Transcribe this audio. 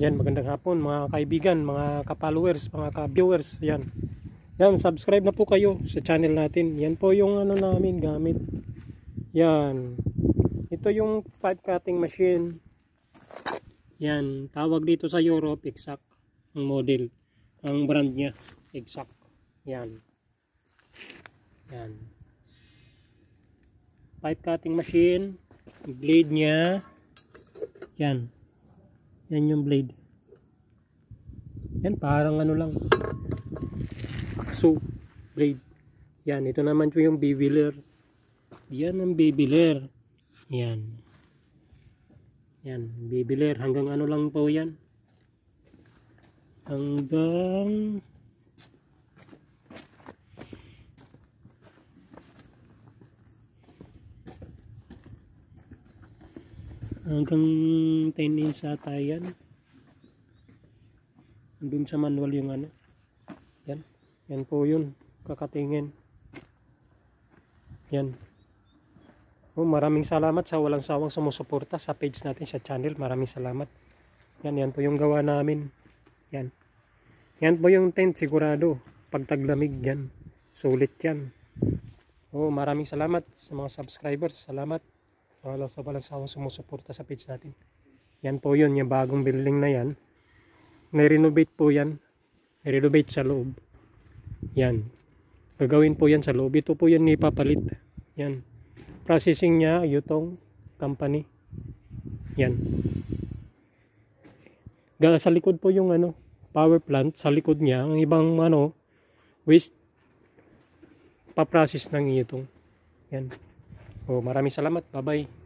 Yan, magandang hapon mga kaibigan, mga ka-followers, mga ka-viewers. Yan. Yan, subscribe na po kayo sa channel natin. Yan po yung ano namin gamit. Yan. Ito yung pipe cutting machine. Yan, tawag dito sa Europe, Exact ang model. Ang brand niya, Exact. Yan. Yan. Pipe cutting machine. Blade niya. Yan. Yan yung blade. Yan, parang ano lang. So, blade. Yan, ito naman po yung beveler. Yan ang beveler. Yan. Yan, beveler. Hanggang ano lang po yan. Hanggang 10 inch ata yan. Andun sa manual yung ano. Yan. Yan po yun. Kakatingin. Yan. Oh, maraming salamat sa walang sawang sumusuporta sa page natin, sa channel. Maraming salamat. Yan. Yan po yung gawa namin. Yan. Yan po yung tent sigurado. Pag taglamig yan. Sulit yan. Oh, maraming salamat sa mga subscribers. Salamat. Wala sa walang sawang sumusuporta sa page natin. Yan po yun, yung bagong building na yan. Nirenovate po yan. Nirenovate sa loob. Yan. Gagawin po yan sa loob. Ito po yan ipapalit. Yan. Processing niya, Yutong company. Yan. Sa likod po yung ano, power plant. Sa likod niya, ang ibang ano, waste pa-process ng Yutong. Yan. Oh, maraming salamat. Bye-bye.